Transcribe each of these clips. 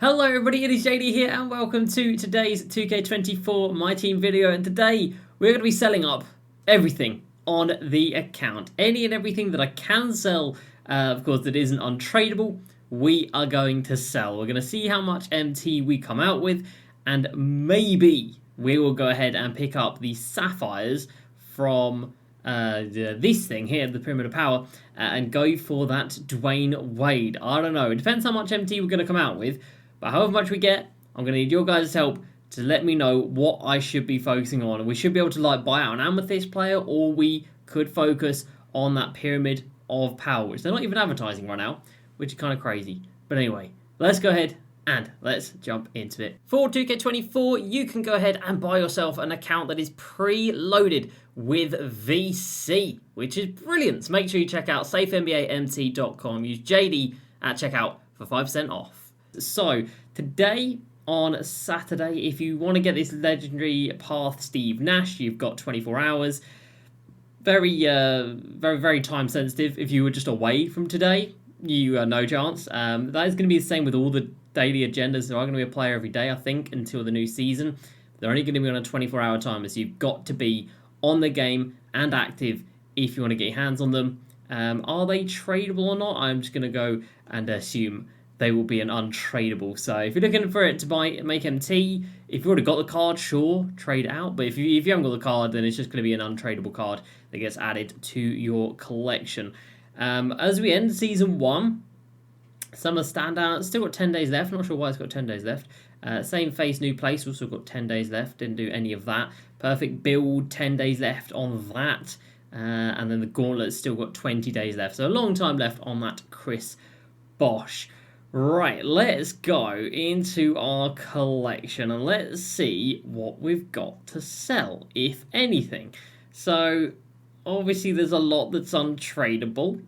Hello everybody, it is JD here and welcome to today's 2K24 My Team video, and today we're going to be selling up everything on the account. Any and everything that I can sell, of course, that isn't untradeable, we are going to sell. We're going to see how much MT we come out with, and maybe we will go ahead and pick up the sapphires from this thing here, the Pyramid of Power, and go for that Dwayne Wade. I don't know, it depends how much MT we're going to come out with. But however much we get, I'm going to need your guys' help to let me know what I should be focusing on. We should be able to like buy out an amethyst player, or we could focus on that Pyramid of Power, which they're not even advertising right now, which is kind of crazy. But anyway, let's go ahead and let's jump into it. For 2K24, you can go ahead and buy yourself an account that is pre-loaded with VC, which is brilliant. So make sure you check out safenbamt.com. Use JD at checkout for 5% off. So, today on Saturday, if you want to get this legendary Path Steve Nash, you've got 24 hours. Very time sensitive. If you were just away from today, you are no chance. That is going to be the same with all the daily agendas. There are going to be a player every day, I think, until the new season. They're only going to be on a 24-hour timer, so you've got to be on the game and active if you want to get your hands on them. Are they tradable or not? I'm just going to go and assume they will be an untradeable. So if you're looking for it to make MT, if you've already got the card, sure, trade out. But if you haven't got the card, then it's just going to be an untradeable card that gets added to your collection. As we end Season 1, some of the standouts, still got 10 days left. Not sure why it's got 10 days left. Same face, new place, also got 10 days left. Didn't do any of that. Perfect build, 10 days left on that. And then the Gauntlet's still got 20 days left. So a long time left on that Chris Bosch. Right, let's go into our collection and let's see what we've got to sell, if anything. So, obviously there's a lot that's untradeable,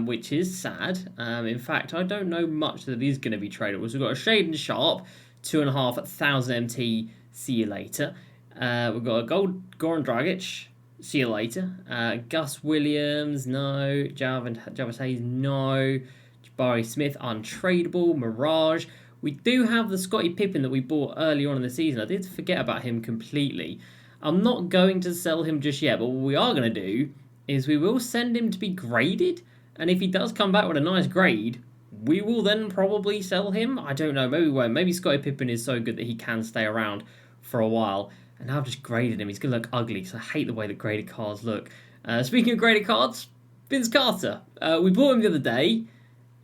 which is sad. In fact, I don't know much that is going to be tradable. So we've got a Shade and Sharp, 2,500 MT, see you later. We've got a Goran Dragic, see you later. Gus Williams, no. Jarvis Hayes, no. Barry Smith, untradeable. Mirage. We do have the Scottie Pippen that we bought earlier on in the season. I did forget about him completely. I'm not going to sell him just yet, but what we are going to do is we will send him to be graded, and if he does come back with a nice grade, we will then probably sell him. I don't know, maybe we won't. Maybe Scottie Pippen is so good that he can stay around for a while, and now I've just graded him. He's going to look ugly because I hate the way that graded cards look. Speaking of graded cards, Vince Carter. We bought him the other day,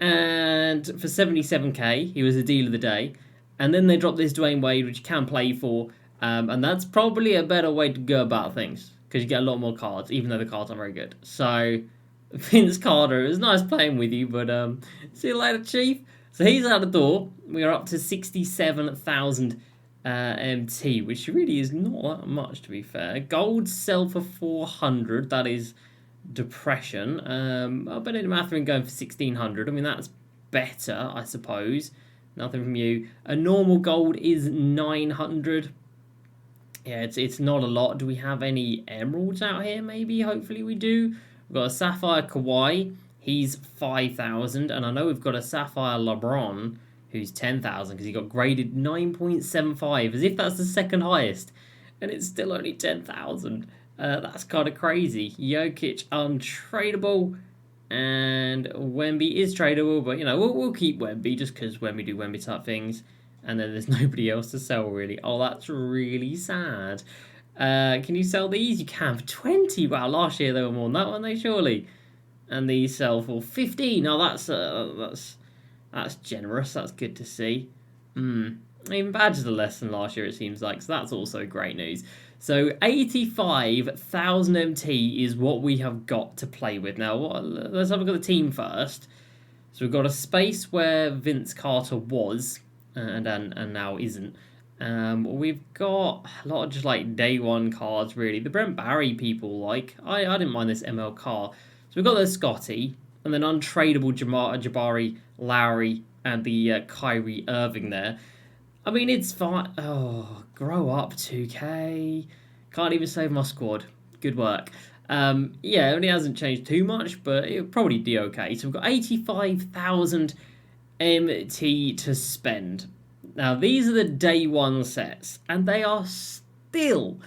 and for 77k, he was the deal of the day. And then they dropped this Dwayne Wade, which you can play for. And that's probably a better way to go about things, because you get a lot more cards, even though the cards aren't very good. So, Vince Carter, it was nice playing with you, but see you later, Chief. So he's out the door. We are up to 67,000 MT, which really is not that much, to be fair. Gold sell for 400. That is depression. I'll bet Matherin going for 1,600. I mean, that's better, I suppose. Nothing from you. A normal gold is 900. Yeah, it's not a lot. Do we have any emeralds out here? Maybe, hopefully we do. We've got a sapphire Kawhi. He's 5,000. And I know we've got a sapphire LeBron, who's 10,000, because he got graded 9.75, as if that's the second highest. And it's still only 10,000. That's kind of crazy. Jokic untradeable, and Wemby is tradable, but you know we'll keep Wemby just because Wemby do Wemby type things, and then there's nobody else to sell really. Oh, that's really sad. Can you sell these? You can for 20. Wow, last year they were more than that, weren't they? Surely. And these sell for 15. Oh, that's generous. That's good to see. Even badges are less than last year, it seems like, so that's also great news. So 85,000 MT is what we have got to play with. Now, let's have a look at the team first. So we've got a space where Vince Carter was, and now isn't. We've got a lot of just like day one cards, really. The Brent Barry people like. I didn't mind this ML car. So we've got the Scotty, and then untradeable Jabari, Lowry, and the Kyrie Irving there. I mean, it's fine. Oh, grow up, 2K. Can't even save my squad. Good work. Yeah, it only hasn't changed too much, but it'll probably be okay. So we've got 85,000 MT to spend. Now, these are the day one sets, and they are still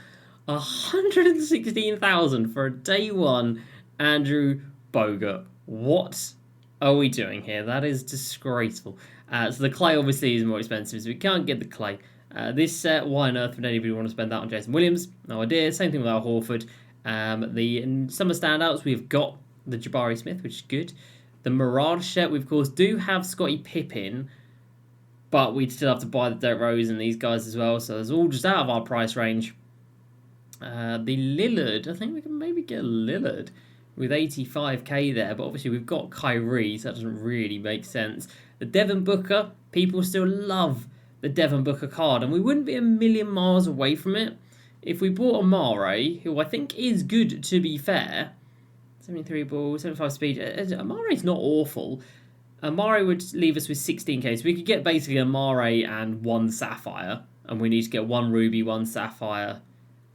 116,000 for a day one Andrew Bogut. What are we doing here? That is disgraceful. So the clay obviously is more expensive, so we can't get the clay. This set, why on earth would anybody want to spend that on Jason Williams? No idea. Same thing with Al Horford. The summer standouts, we've got the Jabari Smith, which is good. The Mirage set, we of course do have Scottie Pippen, but we'd still have to buy the Derrick Rose and these guys as well, so it's all just out of our price range. The Lillard, I think we can maybe get a Lillard with 85k there, but obviously we've got Kyrie, so that doesn't really make sense. The Devin Booker, people still love the Devin Booker card, and we wouldn't be a million miles away from it if we bought Amare, who I think is good to be fair. 73 ball, 75 speed. Amare's not awful. Amare would leave us with 16k, so we could get basically Amare and one Sapphire, and we need to get one Ruby, one Sapphire,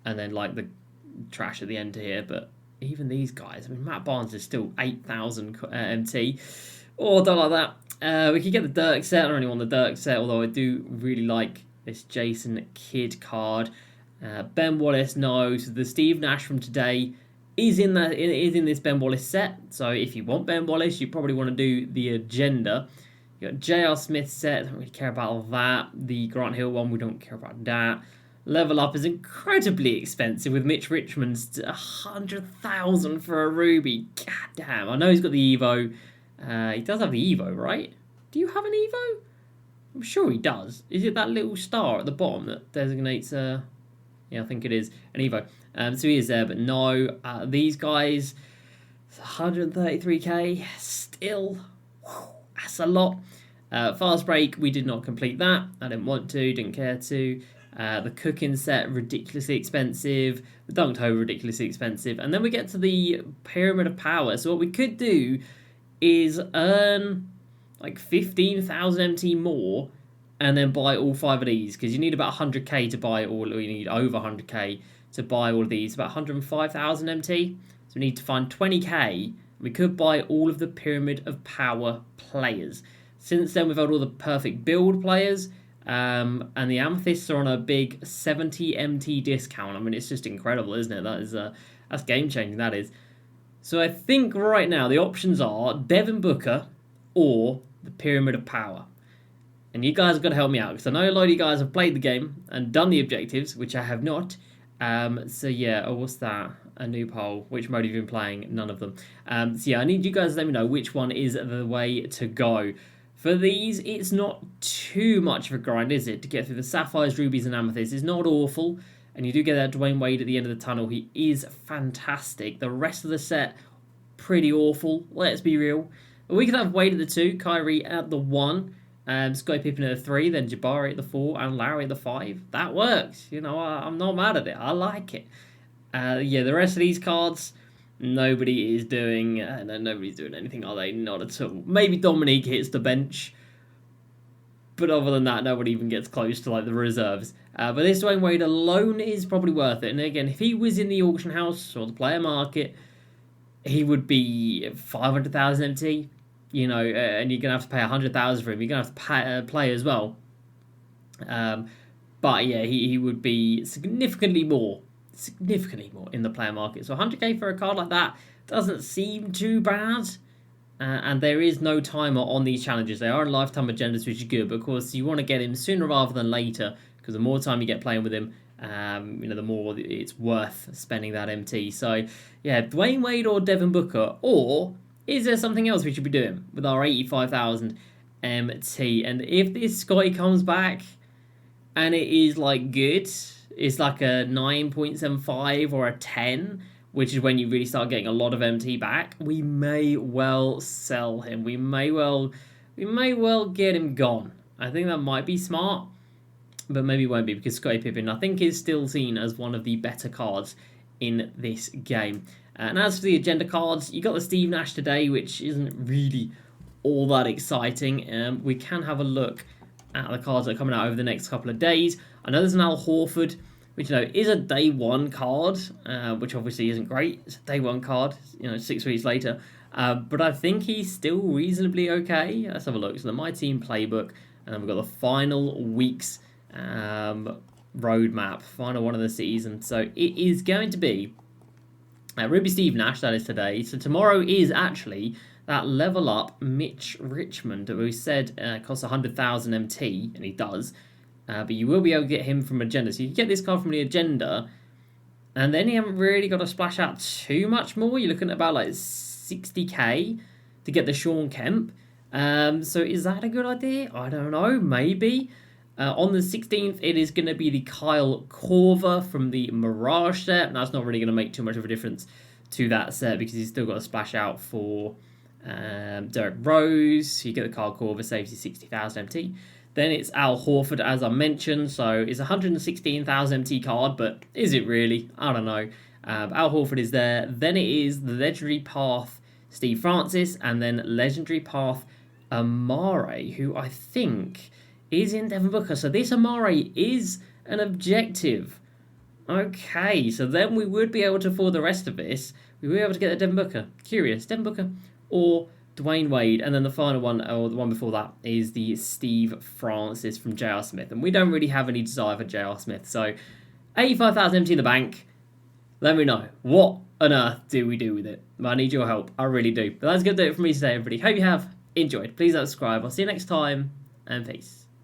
and then like the trash at the end here. But even these guys, I mean, Matt Barnes is still 8,000 MT. Oh, don't like that. We could get the Dirk set. I don't really want the Dirk set, although I do really like this Jason Kidd card. Ben Wallace, no. So the Steve Nash from today is in this Ben Wallace set. So if you want Ben Wallace, you probably want to do the agenda. You got J.R. Smith set. Don't really care about all that. The Grant Hill one, we don't care about that. Level Up is incredibly expensive with Mitch Richmond's 100,000 for a Ruby. God damn. I know he's got the Evo. He does have the Evo, right? Do you have an Evo? I'm sure he does. Is it that little star at the bottom that designates... yeah, I think it is an Evo. So he is there, but no. These guys, 133k, still, that's a lot. Fast Break, we did not complete that. I didn't want to, didn't care to. The Cooking set, ridiculously expensive. The Dunked ridiculously expensive. And then we get to the Pyramid of Power. So what we could do is earn like 15,000 MT more and then buy all 5 of these, because you need about 100k to buy all, or you need over 100k to buy all of these, about 105,000 MT. So we need to find 20k. We could buy all of the Pyramid of Power players. Since then, we've had all the perfect build players, and the Amethysts are on a big 70 MT discount. I mean, it's just incredible, isn't it? That's game changing. That is. So I think right now the options are Devin Booker or the Pyramid of Power. And you guys have got to help me out, because I know a lot of you guys have played the game and done the objectives, which I have not. So yeah, what's that? A new poll. Which mode have you been playing? None of them. So yeah, I need you guys to let me know which one is the way to go. For these, it's not too much of a grind, is it? To get through the Sapphires, Rubies, and Amethysts. It's not awful. And you do get that Dwayne Wade at the end of the tunnel. He is fantastic. The rest of the set, pretty awful. Let's be real. But we could have Wade at the 2, Kyrie at the 1, Scottie Pippen at the 3, then Jabari at the 4, and Larry at the 5. That works. You know, I'm not mad at it. I like it. Yeah, the rest of these cards, nobody is doing... nobody's doing anything, are they? Not at all. Maybe Dominique hits the bench. But other than that, nobody even gets close to like the reserves. But this Dwayne Wade alone is probably worth it. And again, if he was in the auction house or the player market, he would be 500,000 MT. You know, and you're going to have to pay 100,000 for him. You're going to have to play as well. But yeah, he would be significantly more in the player market. So 100k for a card like that doesn't seem too bad. And there is no timer on these challenges. They are in lifetime agendas, which is good. But of course, you want to get him sooner rather than later, because the more time you get playing with him, you know, the more it's worth spending that MT. So yeah, Dwayne Wade or Devin Booker, or is there something else we should be doing with our 85,000 MT? And if this Scotty comes back and it is like good, it's like a 9.75 or a 10, which is when you really start getting a lot of MT back, we may well sell him. We may well get him gone. I think that might be smart, but maybe it won't be, because Scottie Pippen, I think, is still seen as one of the better cards in this game. And as for the agenda cards, you got the Steve Nash today, which isn't really all that exciting. We can have a look at the cards that are coming out over the next couple of days. I know there's an Al Horford, which, you know, is a day one card, which obviously isn't great. It's a day one card, you know, 6 weeks later. But I think he's still reasonably okay. Let's have a look. So the MYTEAM playbook, And then we've got the final week's roadmap, final one of the season. So it is going to be Ruby Steve Nash, that is today. So tomorrow is actually that level up Mitch Richmond that we said costs 100,000 MT, and he does. But you will be able to get him from Agenda. So you can get this card from the Agenda, and then you haven't really got to splash out too much more. You're looking at about like 60k to get the Sean Kemp. So is that a good idea? I don't know, maybe. On the 16th, it is going to be the Kyle Korver from the Mirage set. And that's not really going to make too much of a difference to that set because he's still got to splash out for Derek Rose. You get the Kyle Korver, saves you 60,000 MT. Then it's Al Horford, as I mentioned. So it's 116,000 MT card, but is it really? I don't know. Al Horford is there. Then it is the Legendary Path Steve Francis, and then Legendary Path Amare, who I think is in Devin Booker. So this Amare is an objective. Okay, so then we would be able to, for the rest of this, we would be able to get the Devin Booker. Curious, Devin Booker or Dwayne Wade. And then the final one, or the one before that, is the Steve Francis from J.R. Smith. And we don't really have any desire for J.R. Smith. So 85,000 empty in the bank. Let me know. What on earth do we do with it? I need your help. I really do. But that's going to do it for me today, everybody. Hope you have enjoyed. Please subscribe. I'll see you next time, and peace.